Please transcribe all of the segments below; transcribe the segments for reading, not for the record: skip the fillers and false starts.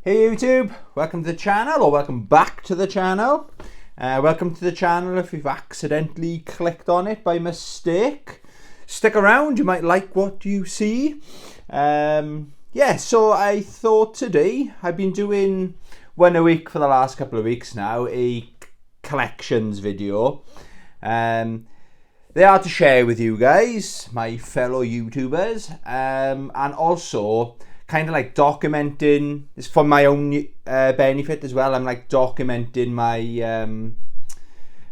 Hey YouTube, welcome to the channel, or welcome back to the channel. Welcome to the channel if you've accidentally clicked on it by mistake. Stick around, you might like what you see. So I thought today, I've been doing one a week for the last couple of weeks now, a collections video. They are to share with you guys, my fellow YouTubers, and also kind of like documenting. It's for my own benefit as well. I'm like documenting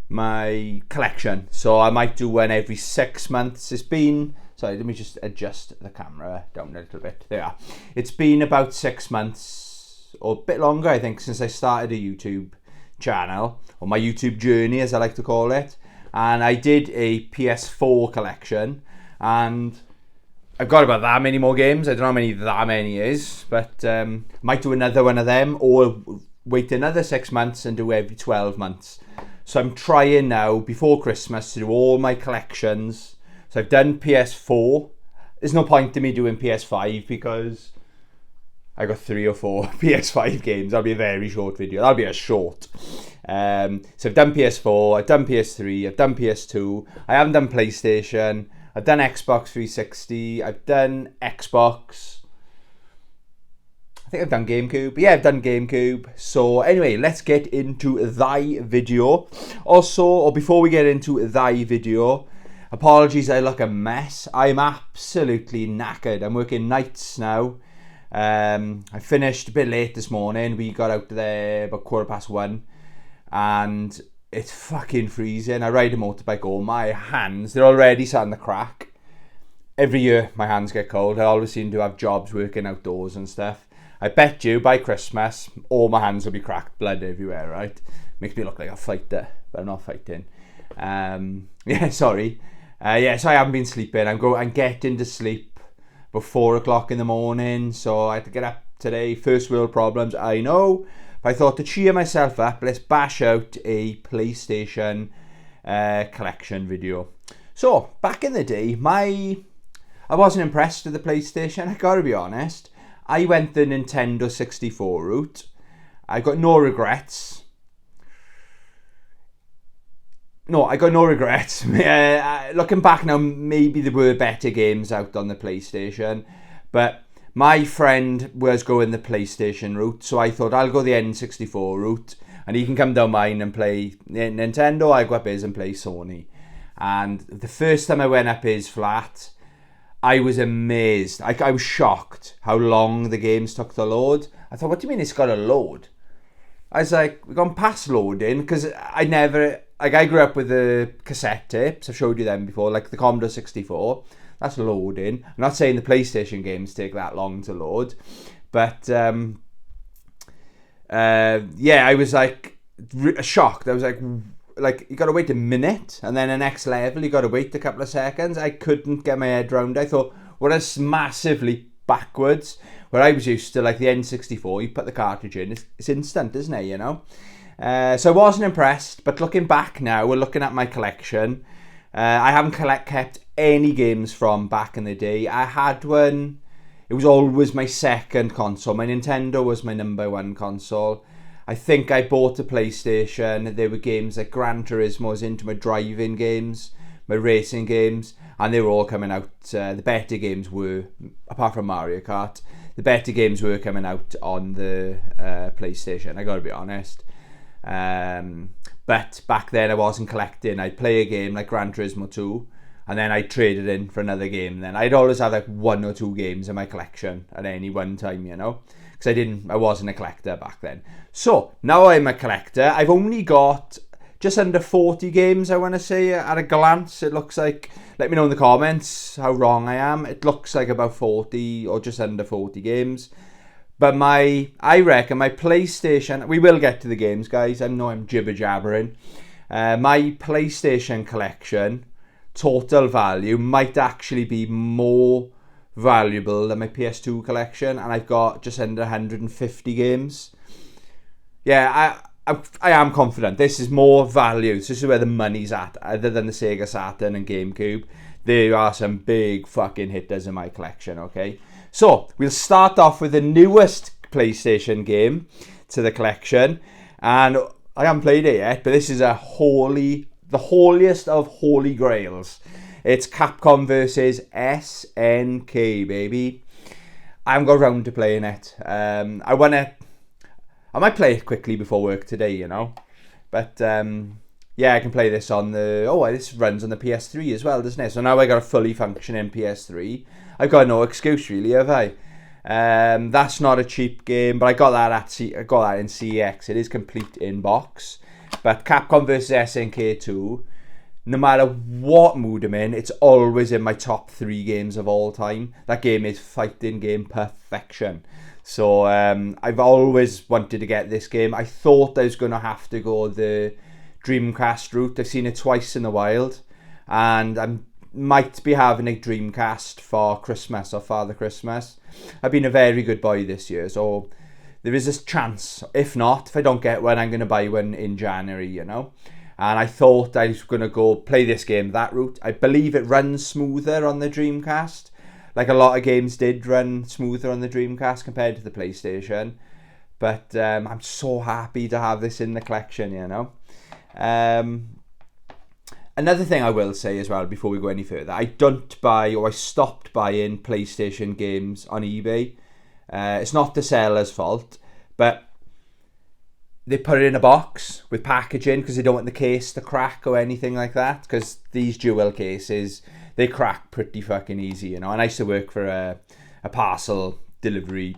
my collection, so I might do one every 6 months. It's been, sorry, let me just adjust the camera down a little bit. There, it's been about 6 months or a bit longer, I think, since I started a YouTube channel, or my YouTube journey as I like to call it. And I did a PS4 collection, and I've got about that many more games. I don't know how many that many is, but might do another one of them, or wait another 6 months and do every 12 months. So I'm trying now before Christmas to do all my collections. So I've done PS4. There's no point in me doing PS5 because I got 3 or 4 PS5 games. That'll be a very short video. That'll be a short. So I've done PS4, I've done PS3, I've done PS2. I haven't done PlayStation. I've done Xbox 360. I've done Xbox. I think I've done GameCube. Yeah, I've done GameCube. So anyway, let's get into the video. Also, or before we get into the video, apologies, I look a mess. I'm absolutely knackered. I'm working nights now. I finished a bit late this morning. We got out there about 1:15, and it's fucking freezing. I ride a motorbike. Oh, my hands, they're already starting to crack. Every year my hands get cold. I always seem to have jobs working outdoors and stuff. I bet you by Christmas all my hands will be cracked, blood everywhere, right? Makes me look like a fighter, but I'm not fighting. Sorry. So I haven't been sleeping. I'm getting to sleep about 4 o'clock in the morning, so I had to get up today. First world problems, I know. But I thought to cheer myself up, let's bash out a PlayStation collection video. So back in the day, I wasn't impressed with the PlayStation. I gotta be honest. I went the Nintendo 64 route. I got no regrets. No, I got no regrets. Looking back now, maybe there were better games out on the PlayStation, but my friend was going the PlayStation route, so I thought I'll go the N64 route, and he can come down mine and play Nintendo. I go up his and play Sony. And the first time I went up his flat, I was amazed. I was shocked how long the games took to load. I thought, what do you mean it's got to load? I was like, we've gone past loading, because I grew up with the cassette tapes. I've showed you them before, like the Commodore 64. That's loading. I'm not saying the PlayStation games take that long to load, but I was like shocked. I was like you got to wait a minute, and then the next level you got to wait a couple of seconds. I couldn't get my head around. I thought, well, that's massively backwards. Where I was used to, like the N64, you put the cartridge in, it's instant, isn't it? You know. So I wasn't impressed. But looking back now, we're looking at my collection. I haven't kept any games from back in the day. I had one. It was always my second console. My Nintendo was my number one console. I think I bought a PlayStation. There were games like Gran Turismo. I was into my driving games, my racing games, and they were all coming out. The better games were, apart from Mario Kart, the better games were coming out on the PlayStation. I gotta be honest. But back then I wasn't collecting. I'd play a game like Gran Turismo 2, and then I'd trade it in for another game. Then I'd always have like 1 or 2 games in my collection at any one time, you know, because I wasn't a collector back then. So now I'm a collector. I've only got just under 40 games, I want to say, at a glance. It looks like, let me know in the comments how wrong I am. It looks like about 40 or just under 40 games. But I reckon my PlayStation, we will get to the games, guys. I know I'm jibber-jabbering. My PlayStation collection, total value, might actually be more valuable than my PS2 collection. And I've got just under 150 games. Yeah, I am confident. This is more value. This is where the money's at, other than the Sega Saturn and GameCube. There are some big fucking hitters in my collection, okay? So, we'll start off with the newest PlayStation game to the collection, and I haven't played it yet, but this is the holiest of holy grails. It's Capcom versus SNK, baby. I haven't got around to playing it. I might play it quickly before work today, you know. But yeah, I can play this on this runs on the PS3 as well, doesn't it? So now I got a fully functioning PS3. I've got no excuse really, have I? That's not a cheap game, but I got that in CX. It is complete in box. But Capcom vs SNK 2, no matter what mood I'm in, it's always in my top 3 games of all time. That game is fighting game perfection. So I've always wanted to get this game. I thought I was going to have to go the Dreamcast route. I've seen it twice in the wild, and I might be having a Dreamcast for Christmas or Father Christmas. I've been a very good boy this year, so there is a chance. If not, if I don't get one, I'm going to buy one in January, you know. And I thought I was going to go play this game that route. I believe it runs smoother on the Dreamcast. Like a lot of games did run smoother on the Dreamcast compared to the PlayStation. But I'm so happy to have this in the collection, you know. Another thing I will say as well before we go any further, I stopped buying PlayStation games on eBay. It's not the seller's fault, but they put it in a box with packaging because they don't want the case to crack or anything like that, because these dual cases, they crack pretty fucking easy, you know. And I used to work for a parcel delivery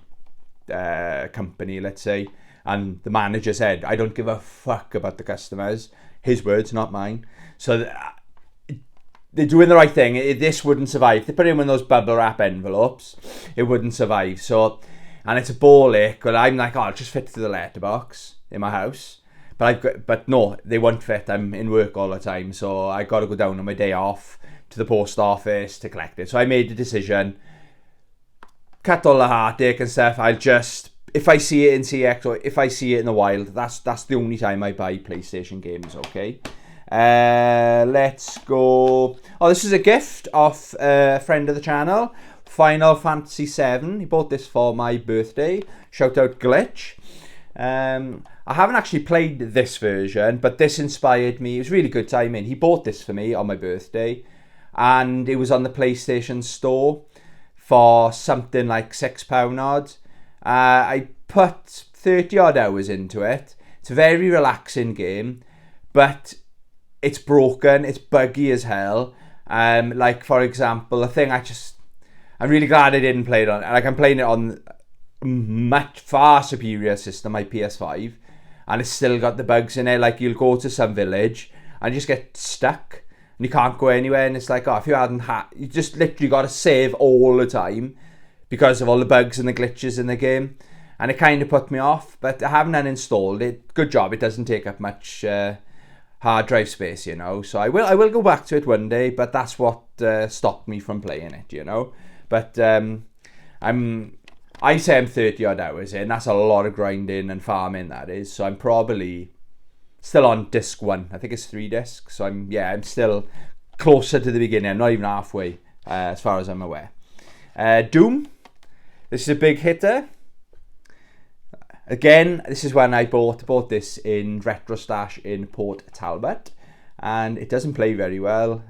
company, let's say, and the manager said, I don't give a fuck about the customers. His words, not mine. So they're doing the right thing. This wouldn't survive. If they put it in one of those bubble wrap envelopes, it wouldn't survive. So, and it's a ball ache, but I'm like, I'll just fit through the letterbox in my house. But no, they won't fit. I'm in work all the time, so I got to go down on my day off to the post office to collect it. So I made the decision, cut all the heartache and stuff. I'll just, if I see it in CX or if I see it in the wild, that's the only time I buy PlayStation games, okay? Let's go. Oh, this is a gift off a friend of the channel, Final Fantasy 7. He bought this for my birthday. Shout out Glitch. I haven't actually played this version, but this inspired me. It was really good timing. He bought this for me on my birthday, and it was on the PlayStation Store for something like £6 odd. I put 30 odd hours into it. It's a very relaxing game, but it's broken, it's buggy as hell. Like, for example, a thing I'm really glad I didn't play it on. Like, I'm playing it on much far superior system, my PS5, and it's still got the bugs in it. Like, you'll go to some village and you just get stuck and you can't go anywhere, and it's like, if you hadn't you just literally got to save all the time because of all the bugs and the glitches in the game, and it kind of put me off. But I haven't uninstalled it. Good job, it doesn't take up much hard drive space, you know. So I will go back to it one day, but that's what stopped me from playing it, you know. But I say I'm 30 odd hours in. That's a lot of grinding and farming, that is. So I'm probably still on disc 1. I think it's 3 discs. So I'm still closer to the beginning. I'm not even halfway, as far as I'm aware. Doom. This is a big hitter. Again, this is when I bought this in Retro Stash in Port Talbot, and it doesn't play very well.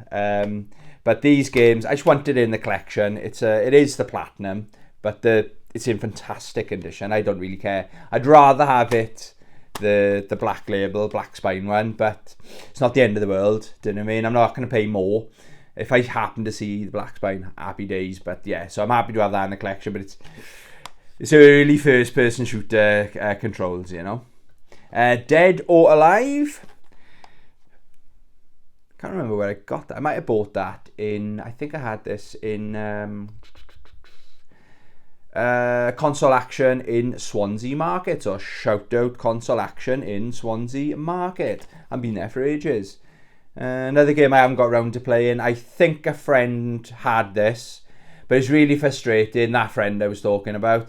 But these games, I just wanted it in the collection. It is the Platinum, but it's in fantastic condition. I don't really care. I'd rather have it the black label, black spine one, but it's not the end of the world. Do you know what I mean? I'm not going to pay more. If I happen to see the black spine, happy days. But yeah, so I'm happy to have that in the collection. But it's early first-person shooter controls, you know. Dead or Alive. Can't remember where I got that. I might have bought that in. I think I had this in Console Action in Swansea Market. So shout out Console Action in Swansea Market. I've been there for ages. Another game I haven't got around to playing. I think a friend had this, but it's really frustrating. That friend I was talking about,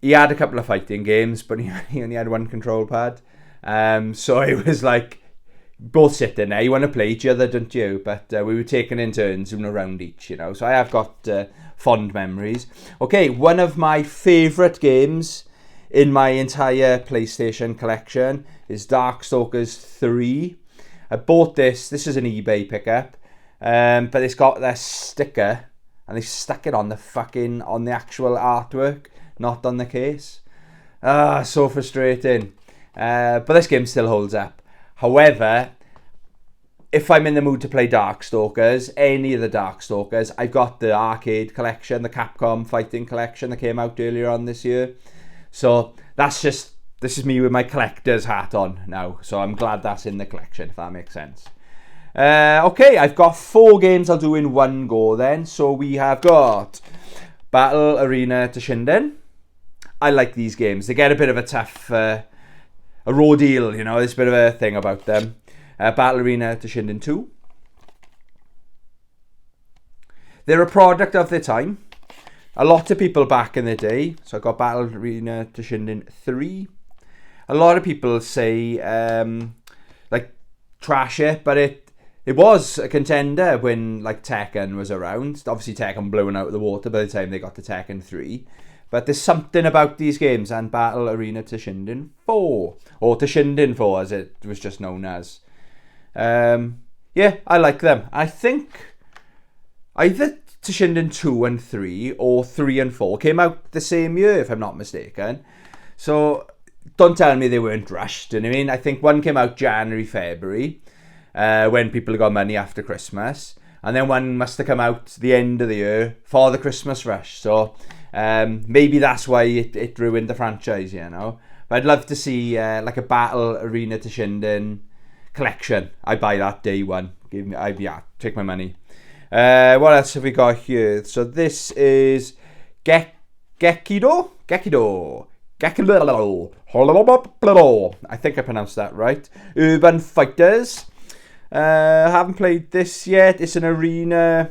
he had a couple of fighting games, but he only had one control pad. So it was like, both sitting there, you want to play each other, don't you? But we were taking in turns, zooming around each, you know. So I have got fond memories. Okay, one of my favourite games in my entire PlayStation collection is Darkstalkers 3. I bought this. This is an eBay pickup. But it's got that sticker and they stuck it on the actual artwork, not on the case. So frustrating. But this game still holds up. However, if I'm in the mood to play Darkstalkers, any of the Darkstalkers, I've got the arcade collection, the Capcom fighting collection that came out earlier on this year. So this is me with my collector's hat on now. So I'm glad that's in the collection, if that makes sense. Okay, I've got 4 games I'll do in one go then. So we have got Battle Arena to Shinden. I like these games. They get a bit of a tough, a raw deal, you know, there's a bit of a thing about them. Battle Arena to Shinden 2. They're a product of their time. A lot of people back in the day. So I got Battle Arena to Shinden 3. A lot of people say, like, trash it, but it was a contender when, like, Tekken was around. Obviously, Tekken blown out of the water by the time they got to Tekken 3. But there's something about these games, and Battle Arena to Shinden 4. Or to Shinden 4, as it was just known as. Yeah, I like them. I think either to Shinden 2 and 3 or 3 and 4 came out the same year, if I'm not mistaken. So don't tell me they weren't rushed. You know what I mean? I think one came out January, February, when people got money after Christmas. And then one must have come out the end of the year for the Christmas rush. So maybe that's why it ruined the franchise, you know. But I'd love to see like a Battle Arena to Shinden collection. I'd buy that day one. Take my money. What else have we got here? So this is Gekido. I think I pronounced that right. Urban Fighters. Haven't played this yet. It's an arena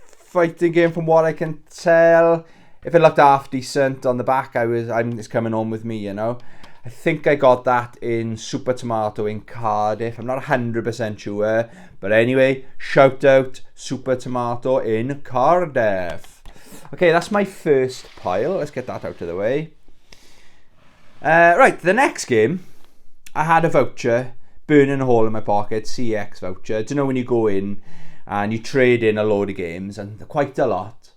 fighting game from what I can tell. If it looked half decent on the back, it's coming on with me, you know. I think I got that in Super Tomato in Cardiff. I'm not 100% sure. But anyway, shout out Super Tomato in Cardiff. Okay, that's my first pile. Let's get that out of the way. Right, the next game, I had a voucher burning a hole in my pocket, CX voucher. Do you know when you go in and you trade in a load of games, and quite a lot,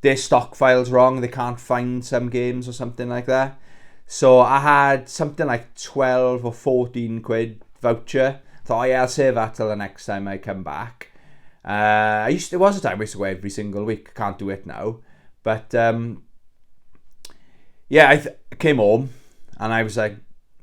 their stock file's wrong, they can't find some games or something like that. So I had something like 12 or 14 quid voucher. Thought, oh yeah, I'll save that till the next time I come back. There was a time I used to go every single week. Can't do it now. But yeah, I came home and I was like,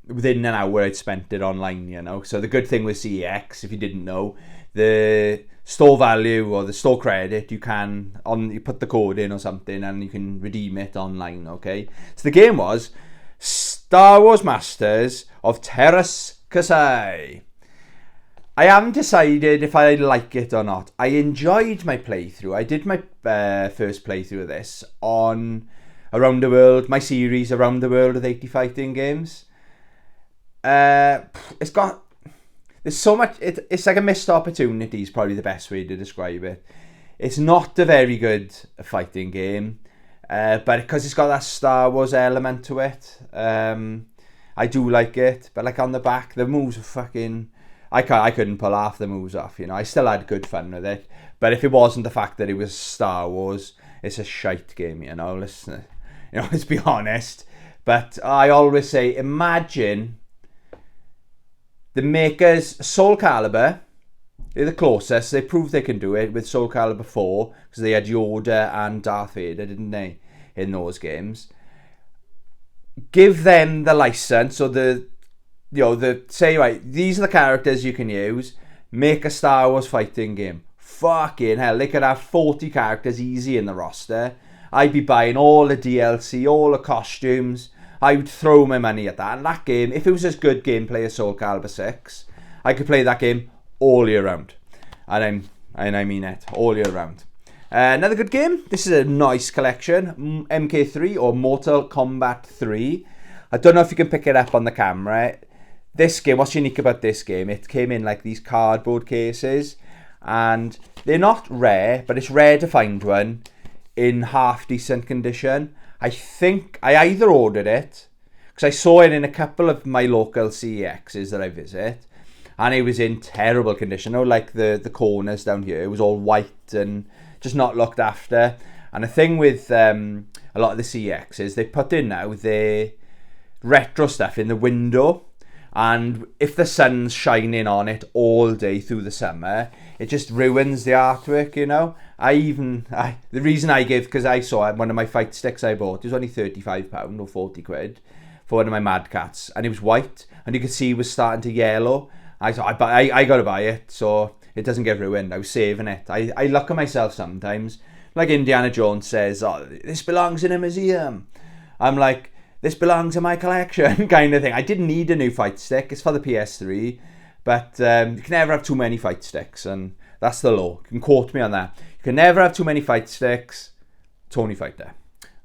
within an hour I'd spent it online, you know. So the good thing with CEX, if you didn't know, the store value or the store credit, you put the code in or something and you can redeem it online, okay? So the game was Star Wars Masters of Terras Kasai. I haven't decided if I like it or not. I enjoyed my playthrough. I did my first playthrough of this on Around the World, my series Around the World of 80 fighting games. There's so much, it's like a missed opportunity is probably the best way to describe it. It's not a very good fighting game, but because it's got that Star Wars element to it, I do like it. But like on the back, the moves are fucking, I couldn't pull half the moves off, you know. I still had good fun with it, but if it wasn't the fact that it was Star Wars, it's a shite game, you know. Let's be honest. But I always say, imagine the makers, Soul Calibur, they're the closest. They proved they can do it with Soul Calibur 4 because they had Yoda and Darth Vader, didn't they, in those games? Give them the license, or say, right, these are the characters you can use. Make a Star Wars fighting game. Fucking hell, they could have 40 characters easy in the roster. I'd be buying all the DLC, all the costumes. I would throw my money at that. And that game, if it was as good gameplay as Soul Calibur 6, I could play that game all year round. And I mean it, all year round. Another good game. This is a nice collection. MK3 or Mortal Kombat 3. I don't know if you can pick it up on the camera. This game, what's unique about this game, it came in like these cardboard cases. And they're not rare, but it's rare to find one in half decent condition. I think I either ordered it, because I saw it in a couple of my local CEXs that I visit, and it was in terrible condition. Oh, like the corners down here, it was all white and just not looked after. And the thing with a lot of the CEXs, they put in now the retro stuff in the window, and if the sun's shining on it all day through the summer, it just ruins the artwork, you know. The reason I give, because I saw one of my fight sticks I bought, it was only £35 or 40 quid for one of my Mad Cats, and it was white, and you could see it was starting to yellow. I thought, I got to buy it so it doesn't get ruined. I was saving it. I look at myself sometimes, like Indiana Jones says, oh, this belongs in a museum. I'm like, this belongs in my collection, kind of thing. I didn't need a new fight stick. It's for the PS3, but you can never have too many fight sticks, and that's the law. You can quote me on that. You can never have too many fight sticks. Tony Fighter.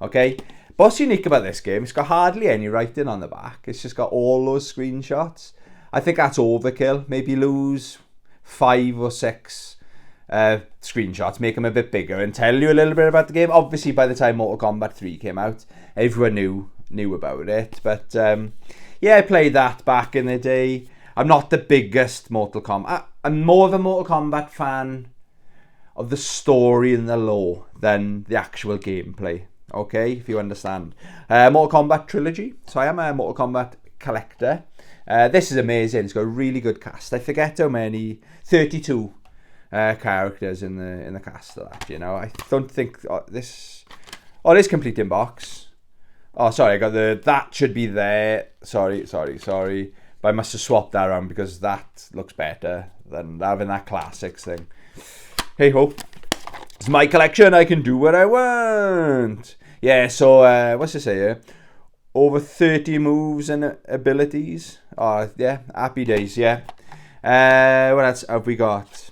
Okay? But what's unique about this game, it's got hardly any writing on the back. It's just got all those screenshots. I think that's overkill. Maybe lose 5 or 6 screenshots, make them a bit bigger, and tell you a little bit about the game. Obviously, by the time Mortal Kombat 3 came out, everyone knew about it. But yeah, I played that back in the day. I'm not the biggest Mortal Kombat. I'm more of a Mortal Kombat fan of the story and the lore than the actual gameplay. Okay, if you understand. Mortal Kombat trilogy. So I am a Mortal Kombat collector. This is amazing. It's got a really good cast. I forget how many. 32 characters in the cast of that. You know, I don't think this. Oh, it is complete in box. Oh, sorry, I got that should be there. Sorry. But I must have swapped that around because that looks better than having that classics thing. Hey ho. It's my collection, I can do what I want. Yeah, so what's it say here? Over 30 moves and abilities. Oh, yeah, happy days, yeah. What else have we got?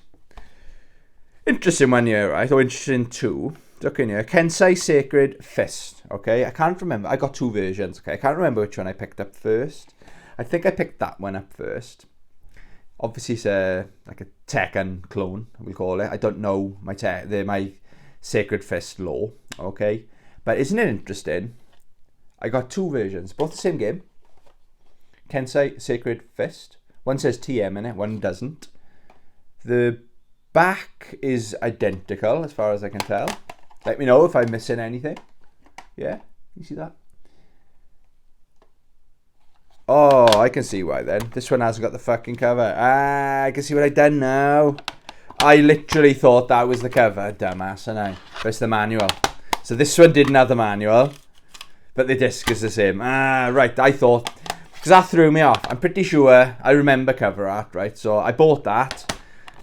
Interesting one here, right? Or interesting two. Look in here. Kensei Sacred Fist. Okay, I can't remember. I got 2 versions. Okay, I can't remember which one I picked up first. I think I picked that one up first. Obviously, it's like a Tekken clone, we'll call it. I don't know my Sacred Fist lore. Okay, but isn't it interesting? I got 2 versions, both the same game. Kensei Sacred Fist. One says TM in it, one doesn't. The back is identical as far as I can tell. Let me know if I'm missing anything. Yeah, you see that? Oh, I can see why then. This one hasn't got the fucking cover. I can see what I've done now. I literally thought that was the cover. Dumbass, and I. But it's the manual. So this one didn't have the manual, but the disc is the same. Right, I thought, because that threw me off. I'm pretty sure I remember cover art, right? So I bought that.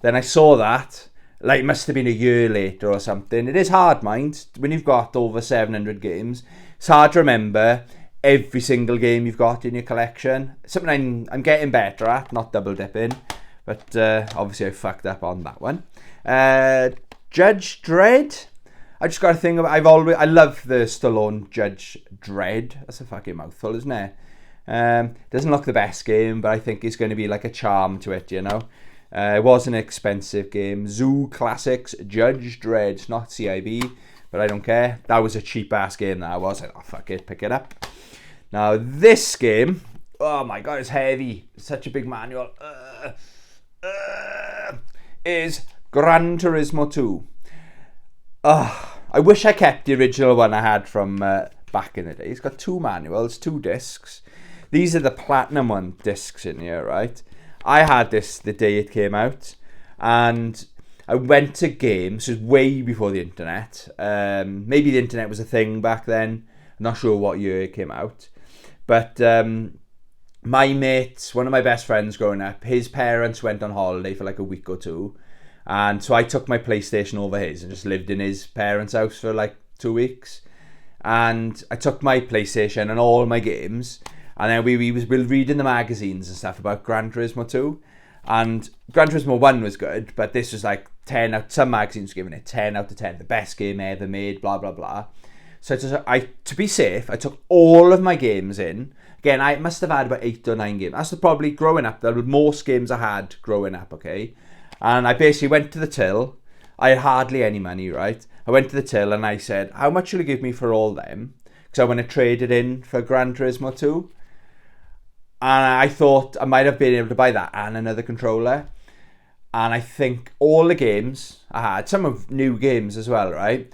Then I saw that. Like, it must have been a year later or something. It is hard, mind. When you've got over 700 games, it's hard to remember every single game you've got in your collection. Something I'm getting better at, not double dipping. But obviously I fucked up on that one. Judge Dredd. I just got a thing about. I love the Stallone Judge Dredd. That's a fucking mouthful, isn't it? Doesn't look the best game, but I think it's going to be like a charm to it, you know. It was an expensive game. Zoo Classics Judge Dredd, not CIB, but I don't care. That was a cheap ass game. That was. Oh fuck it, pick it up. Now this game, oh my god, it's heavy. It's such a big manual. Is Gran Turismo 2. I wish I kept the original one I had from back in the day. It's got 2 manuals, 2 discs. These are the platinum one discs in here, right? I had this the day it came out, and I went to games. It was way before the internet. Maybe the internet was a thing back then. I'm not sure what year it came out. But my mate, one of my best friends growing up, his parents went on holiday for like a week or 2. And so I took my PlayStation over his and just lived in his parents' house for like 2 weeks. And I took my PlayStation and all my games. And then we were reading the magazines and stuff about Gran Turismo 2. And Gran Turismo 1 was good, but this was like 10 out. Some magazines were giving it 10 out of 10. The best game ever made, blah, blah, blah. So to be safe, I took all of my games in. Again, I must have had about 8 or 9 games. That's probably growing up. There were most games I had growing up, okay? And I basically went to the till. I had hardly any money, right? I went to the till and I said, how much will you give me for all them? Because I want to trade it in for Gran Turismo 2. And I thought I might have been able to buy that and another controller. And I think all the games I had, some of new games as well, right?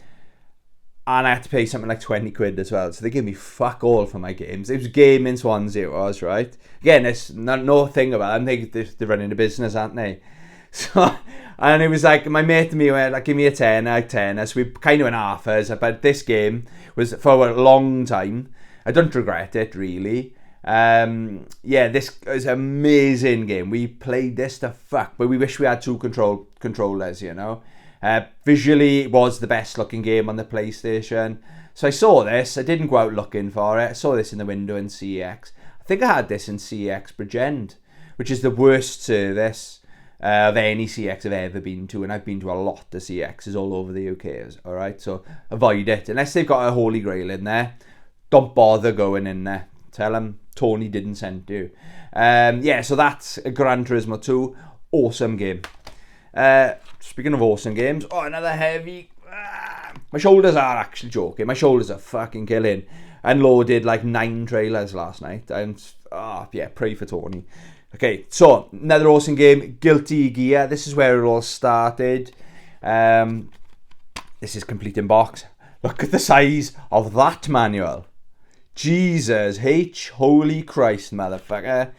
And I had to pay something like 20 quid as well. So they gave me fuck all for my games. It was gaming Swans, it was, right? Again, there's no thing about them. They're running a business, aren't they? So, and it was like, my mate and me went, like, give me a 10 out of 10. So we kind of went halfers. But this game was for a long time. I don't regret it, really. This is an amazing game. We played this to fuck, but we wish we had two controllers, you know. Visually, it was the best looking game on the PlayStation. So I saw this. I didn't go out looking for it. I saw this in the window in CEX. I think I had this in CEX Bridgend, which is the worst service of any CX I've ever been to, and I've been to a lot of CXs all over the UK. All right, so avoid it unless they've got a Holy Grail in there. Don't bother going in there. Tell them Tony didn't send you. So that's a Gran Turismo 2. Awesome game. Speaking of awesome games, another heavy. My shoulders are actually joking. My shoulders are fucking killing. Unloaded like 9 trailers last night. And pray for Tony. Okay, so another awesome game, Guilty Gear. This is where it all started. This is complete in box. Look at the size of that manual. Jesus H, holy Christ, motherfucker.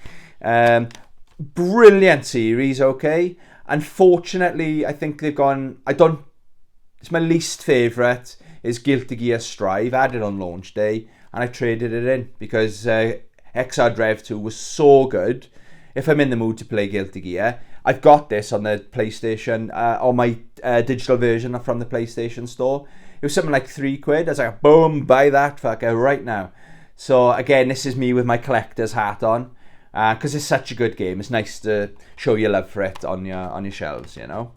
Brilliant series, okay? Unfortunately, I think they've gone... It's my least favourite is Guilty Gear Strive. I had it on launch day, and I traded it in because XR Drive 2 was so good. If I'm in the mood to play Guilty Gear, I've got this on the PlayStation, on my digital version from the PlayStation store. It was something like 3 quid. I was like, boom, buy that fucker right now. So again, this is me with my collector's hat on, because it's such a good game. It's nice to show your love for it on your shelves, you know.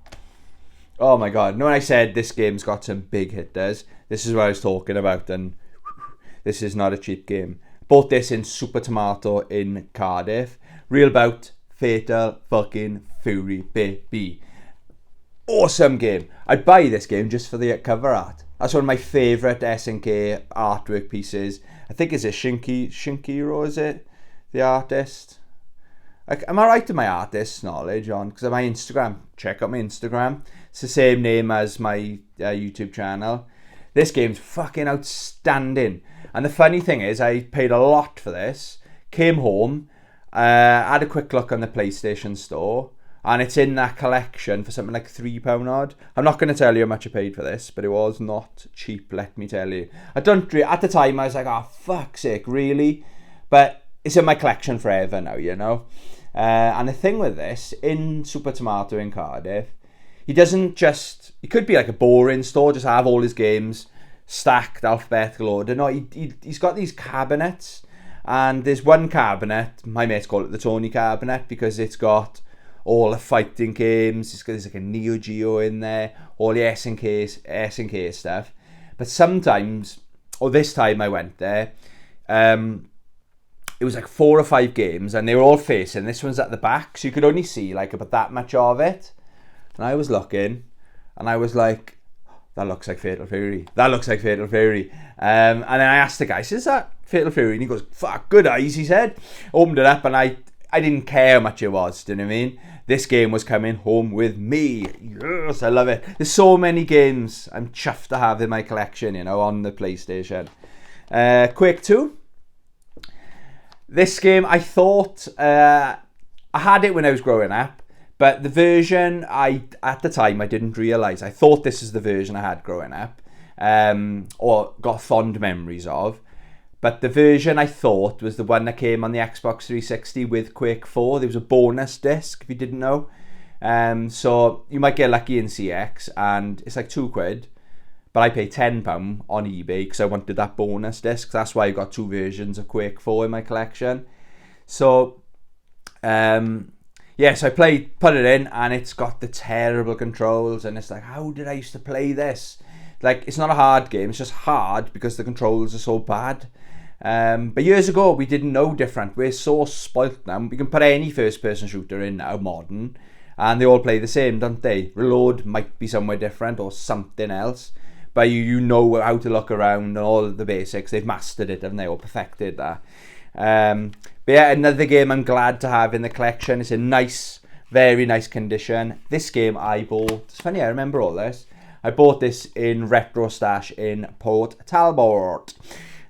Oh my god! When I said this game's got some big hitters, this is what I was talking about, and this is not a cheap game. Bought this in Super Tomato in Cardiff. Real bout, Fatal fucking Fury, baby. Awesome game. I'd buy this game just for the cover art. That's one of my favourite SNK artwork pieces. I think it's a Shinkiro, is it? The artist. Am I right in my artist knowledge on? Because on my Instagram, check out my Instagram. It's the same name as my YouTube channel. This game's fucking outstanding. And the funny thing is, I paid a lot for this. Came home, had a quick look on the PlayStation store, and it's in that collection for something like £3 odd. I'm not going to tell you how much I paid for this, but it was not cheap, let me tell you. At the time, I was like, oh, fuck's sake, really? But it's in my collection forever now, you know? And the thing with this, in Super Tomato in Cardiff, he could be like a boring store, just have all his games stacked, alphabetical order. No, he's got these cabinets, and there's one cabinet, my mates call it the Tony cabinet, because it's got all the fighting games. There's like a Neo Geo in there, all the SNK stuff. But sometimes, or this time I went there, it was like 4 or 5 games, and they were all facing. This one's at the back, so you could only see like about that much of it. And I was looking, and I was like, that looks like Fatal Fury. That looks like Fatal Fury. And then I asked the guy, is that Fatal Fury? And he goes, fuck, good eyes, he said. Opened it up, and I didn't care how much it was, do you know what I mean? This game was coming home with me. Yes, I love it. There's so many games I'm chuffed to have in my collection, you know, on the PlayStation. Quake 2. This game, I thought, I had it when I was growing up. But the version, at the time, I didn't realise. I thought this is the version I had growing up, or got fond memories of. But the version I thought was the one that came on the Xbox 360 with Quake 4. There was a bonus disc, if you didn't know. So you might get lucky in CX, and it's like 2 quid. But I paid £10 on eBay because I wanted that bonus disc. That's why I got 2 versions of Quake 4 in my collection. So, so I put it in, and it's got the terrible controls, and it's like, how did I used to play this? Like, it's not a hard game, it's just hard because the controls are so bad. But years ago, we didn't know different. We're so spoilt now. We can put any first-person shooter in now, modern, and they all play the same, don't they? Reload might be somewhere different or something else, but you know how to look around and all the basics. They've mastered it, haven't they, or perfected that. But yeah, another game I'm glad to have in the collection. It's in nice, very nice condition. This game I bought, it's funny, I remember all this. I bought this in Retro Stash in Port Talbot.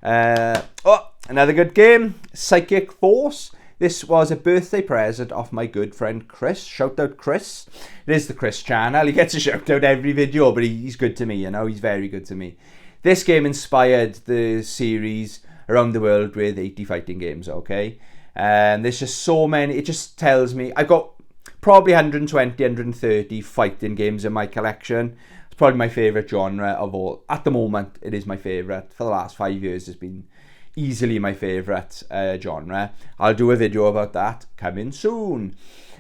Another good game, Psychic Force. This was a birthday present of my good friend Chris. Shout out Chris. It is the Chris channel. He gets a shout out every video, but he's good to me, you know. He's very good to me. This game inspired the series around the world with 80 fighting games, okay? And there's just so many. It just tells me I've got probably 120, 130 fighting games in my collection. It's probably my favourite genre of all. At the moment, it is my favourite. For the last 5 years, it's been easily my favourite genre. I'll do a video about that coming soon.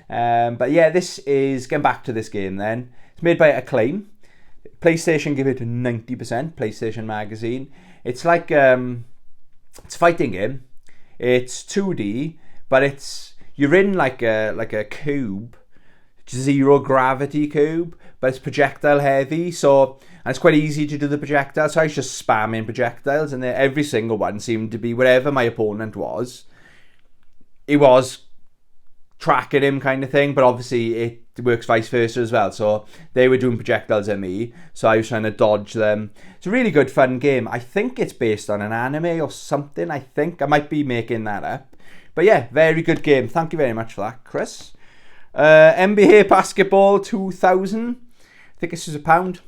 But yeah, this is, getting back to this game then. It's made by Acclaim. PlayStation give it a 90%, PlayStation Magazine. It's like, it's a fighting game. It's 2D, but you're in like a cube, zero gravity cube, but it's projectile heavy, and it's quite easy to do the projectiles, so I was just spamming projectiles, and every single one seemed to be whatever my opponent was. It was tracking him kind of thing, but obviously it works vice versa as well, so they were doing projectiles at me, so I was trying to dodge them. It's a really good fun game. I think it's based on an anime or something. I might be making that up, but yeah, very good game. Thank you very much for that, Chris. NBA Basketball 2000. I think this was £1.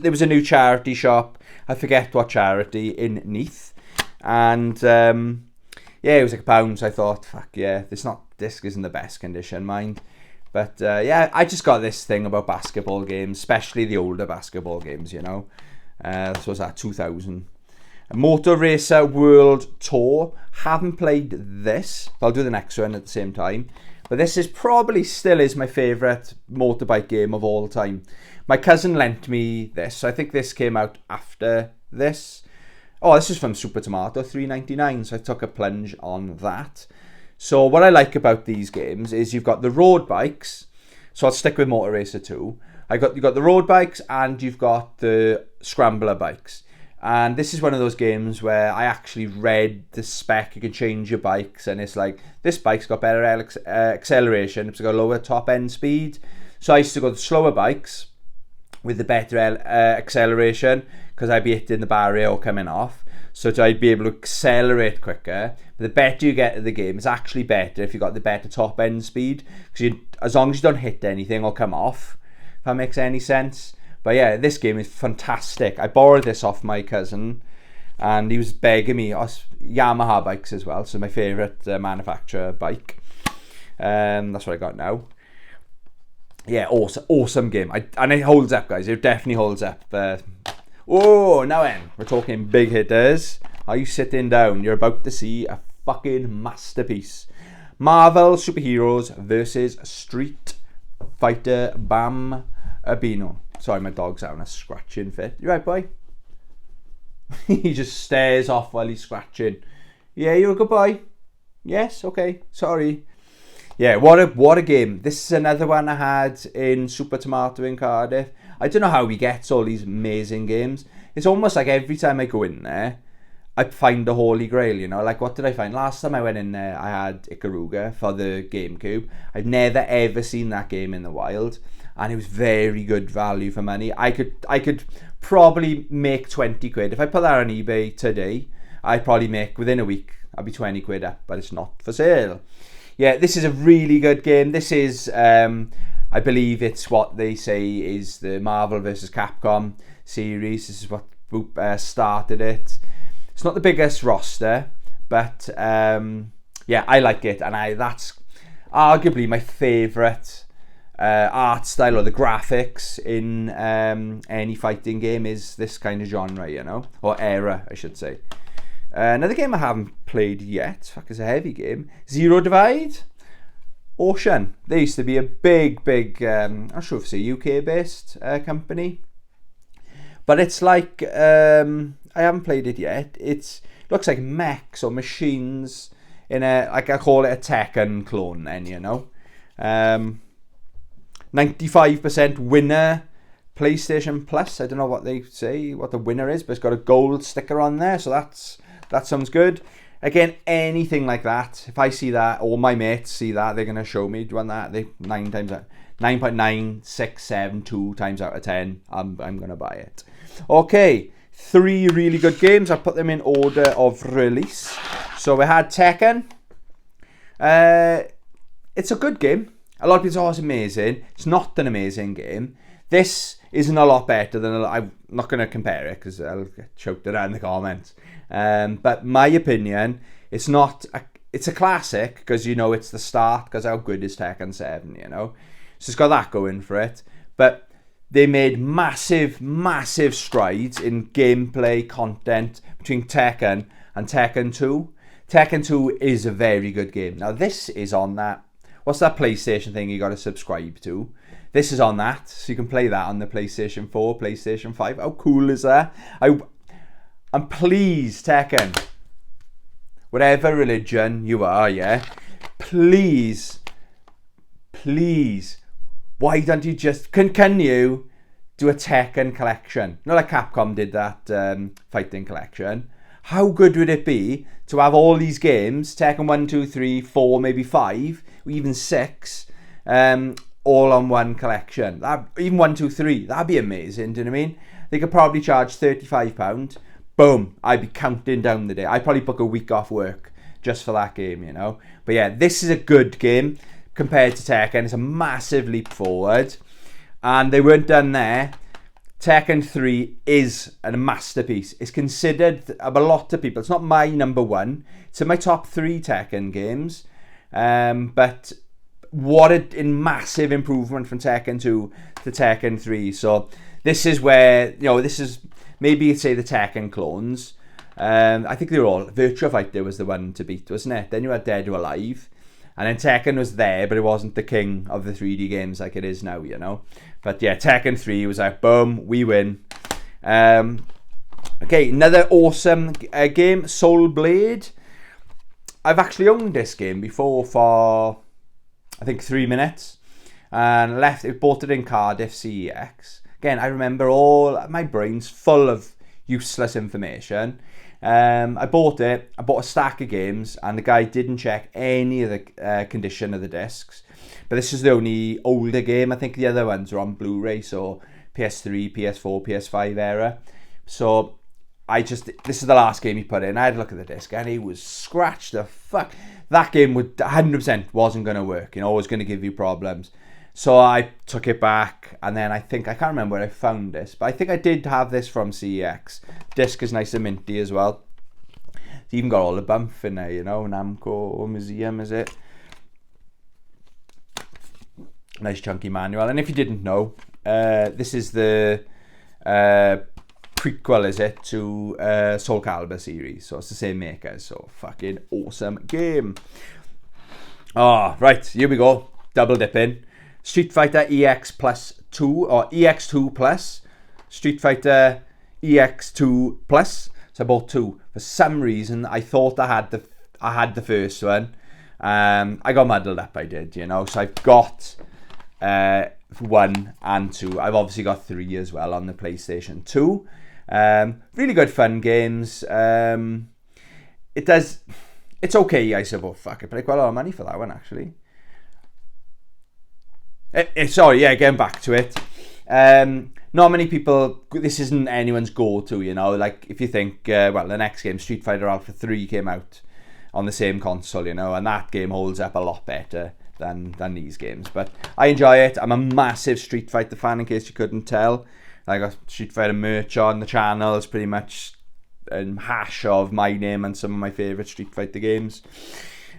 There was a new charity shop. I forget what charity in Neath, and yeah, it was like £1. So I thought, fuck yeah, this isn't the best condition, mind. But yeah, I just got this thing about basketball games, especially the older basketball games, you know. This was that 2000. Motor Racer World Tour. Haven't played this. I'll do the next one at the same time. But this is probably still is my favourite motorbike game of all time. My cousin lent me this. So I think this came out after this. Oh, this is from Super Tomato, $3.99. So I took a plunge on that. So what I like about these games is you've got the road bikes. So I'll stick with Motor Racer 2. You've got the road bikes and you've got the scrambler bikes. And this is one of those games where I actually read the spec. You can change your bikes, and it's like, this bike's got better acceleration, it's got lower top end speed. So I used to go to slower bikes with the better acceleration, because I'd be hitting the barrier or coming off. So I'd be able to accelerate quicker. But the better you get at the game, it's actually better if you've got the better top end speed, because as long as you don't hit anything or come off, if that makes any sense. But yeah, this game is fantastic. I borrowed this off my cousin, and he was begging me. Yamaha bikes as well, so my favourite manufacturer bike. That's what I got now. Yeah, awesome game. And it holds up, guys. It definitely holds up. Oh, now then, we're talking big hitters. Are you sitting down? You're about to see a fucking masterpiece. Marvel Superheroes versus Street Fighter Bam Abino. Sorry, my dog's having a scratching fit. You right, boy? He just stares off while he's scratching. Yeah, you're a good boy. Yes, okay. Sorry. Yeah, what a game. This is another one I had in Super Tomato in Cardiff. I don't know how he gets all these amazing games. It's almost like every time I go in there, I find the Holy Grail, you know. Like, what did I find? Last time I went in there, I had Ikaruga for the GameCube. I've never, ever seen that game in the wild. And it was very good value for money. I could probably make 20 quid. If I put that on eBay today, I'd probably make, within a week, I'd be 20 quid up, but it's not for sale. Yeah, this is a really good game. This is, I believe it's what they say is the Marvel vs. Capcom series. This is what started it. It's not the biggest roster, but yeah, I like it. And that's arguably my favourite art style, or the graphics in any fighting game is this kind of genre, you know, or era, I should say. Another game I haven't played yet, fuck, it's a heavy game, Zero Divide. Ocean. They used to be a big, I'm not sure if it's a UK based company, but it's like, I haven't played it yet. It looks like mechs or machines in like I call it a Tekken clone then, you know. 95% winner PlayStation Plus. I don't know what they say, what the winner is, but it's got a gold sticker on there, so that sounds good. Again, anything like that, if I see that, or my mates see that, they're going to show me doing that. 9.9672 times out of 10, I'm going to buy it. Okay, 3 really good games. I'll put them in order of release. So we had Tekken. It's a good game. A lot of people say, oh, it's amazing. It's not an amazing game. This isn't a lot better than... I'm not going to compare it because I'll get choked around in the comments. But my opinion, it's a classic because, you know, it's the start because how good is Tekken 7, you know? So it's got that going for it. But they made massive, massive strides in gameplay content between Tekken and Tekken 2. Tekken 2 is a very good game. Now, this is on that... What's that PlayStation thing you got to subscribe to? This is on that, so you can play that on the PlayStation 4, PlayStation 5. How cool is that? I'm pleased, Tekken. Whatever religion you are, yeah? Please, why don't you just... Can you do a Tekken collection? Not like Capcom did that fighting collection. How good would it be to have all these games, Tekken 1, 2, 3, 4, maybe 5, or even 6, all on one collection? Even 1, 2, 3, that'd be amazing, do you know what I mean? They could probably charge £35. Boom, I'd be counting down the day. I'd probably book a week off work just for that game, you know? But yeah, this is a good game compared to Tekken. It's a massive leap forward. And they weren't done there. Tekken 3 is a masterpiece. It's considered by a lot of people. It's not my number one. It's in my top 3 Tekken games. But what a massive improvement from Tekken 2 to Tekken 3. So this is where, you know, this is maybe you'd say the Tekken clones. I think they were all... Virtua Fighter was the one to beat, wasn't it? Then you had Dead or Alive. And then Tekken was there, but it wasn't the king of the 3D games like it is now, you know. But yeah, Tekken 3 was like, boom, we win. Okay, another awesome game, Soul Blade. I've actually owned this game before for, I think, 3 minutes. And bought it in Cardiff CEX. Again, I remember my brain's full of useless information. I bought it. I bought a stack of games, and the guy didn't check any of the condition of the discs. But this is the only older game. I think the other ones are on Blu-ray, so PS3, PS4, PS5 era. So this is the last game he put in. I had a look at the disc, and he was scratched the fuck. That game 100% wasn't going to work. You know, it was going to give you problems. So I took it back, and then I can't remember where I found this, but I think I did have this from CEX. Disc is nice and minty as well. It's even got all the bump in there, you know, Namco Museum, is it? Nice chunky manual. And if you didn't know, this is the prequel, is it, to Soul Calibur series. So it's the same makers, so fucking awesome game. Oh, right, here we go. Double dipping. Street Fighter EX Plus 2 or EX2 Plus. Street Fighter EX2 Plus. So I bought 2. For some reason, I thought I had the first one. I got muddled up, I did, you know. So I've got 1 and 2. I've obviously got 3 as well on the PlayStation 2. Really good fun games. It's okay, I suppose. Fuck, I paid quite a lot of money for that one, actually. Sorry, yeah, getting back to it. Not many people, this isn't anyone's go-to, you know, like if you think, well, the next game, Street Fighter Alpha 3 came out on the same console, you know, and that game holds up a lot better than these games, but I enjoy it. I'm a massive Street Fighter fan, in case you couldn't tell. I got Street Fighter merch on the channel. It's pretty much a hash of my name and some of my favourite Street Fighter games.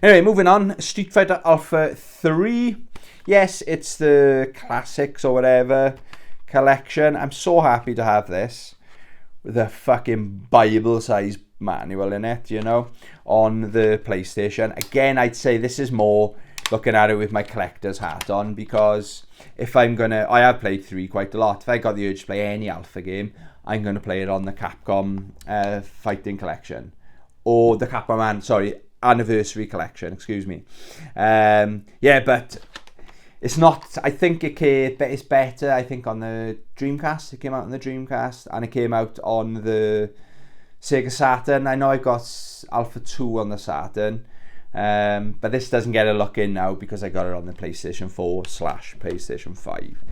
Anyway, moving on, Street Fighter Alpha 3. Yes, it's the classics or whatever collection. I'm so happy to have this with a fucking Bible-sized manual in it, you know, on the PlayStation. Again, I'd say this is more looking at it with my collector's hat on, because if I have played 3 quite a lot. If I got the urge to play any Alpha game, I'm going to play it on the Capcom Fighting Collection. Or the Capcom Anniversary Collection, excuse me. Yeah, but It's not, I think it's better, I think, on the Dreamcast. It came out on the Dreamcast, and it came out on the Sega Saturn. I know I got Alpha 2 on the Saturn, but this doesn't get a look in now because I got it on the PlayStation 4/PlayStation 5.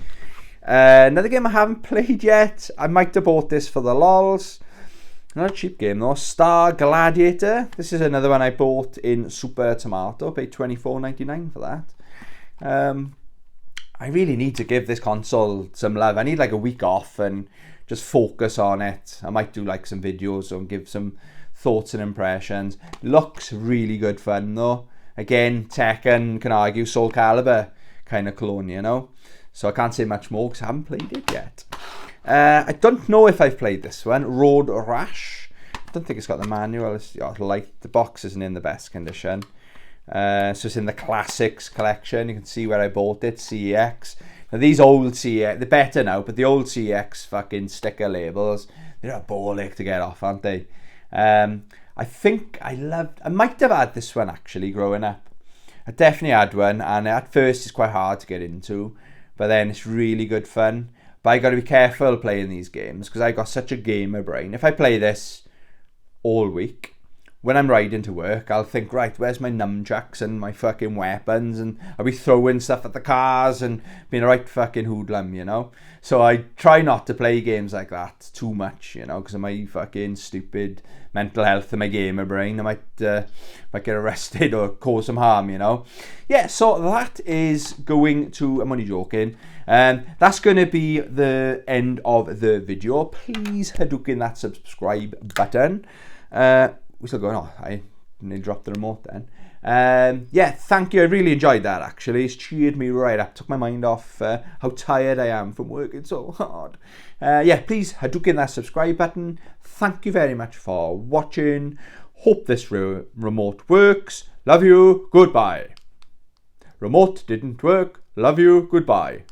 Another game I haven't played yet. I might have bought this for the lols. Not a cheap game though. Star Gladiator. This is another one I bought in Super Tomato. Paid $24.99 for that. I really need to give this console some love. I need like a week off and just focus on it. I might do like some videos and give some thoughts and impressions. Looks really good fun though. Again, Tekken, can argue, Soul Calibur kind of clone, you know. So I can't say much more because I haven't played it yet. I don't know if I've played this one, Road Rash. I don't think it's got the manual. It's like the box isn't in the best condition. So it's in the Classics collection. You can see where I bought it, CEX. Now these old CEX, they're better now, but the old CEX fucking sticker labels, they're a ball-ache to get off, aren't they? I think I might have had this one actually growing up. I definitely had one, and at first it's quite hard to get into, but then it's really good fun. But I got to be careful playing these games because I got such a gamer brain. If I play this all week, when I'm riding to work, I'll think, right, where's my nunchucks and my fucking weapons? And I'll be throwing stuff at the cars and being a right fucking hoodlum, you know? So I try not to play games like that too much, you know, because of my fucking stupid mental health and my gamer brain. I might get arrested or cause some harm, you know? Yeah, so that is going to, I'm only joking. That's going to be the end of the video. Please hit that subscribe button. We're still going, I nearly dropped the remote then. Yeah, thank you. I really enjoyed that actually. It's cheered me right up. Took my mind off how tired I am from working so hard. Yeah, please hit that subscribe button. Thank you very much for watching. Hope this remote works. Love you. Goodbye. Remote didn't work. Love you. Goodbye.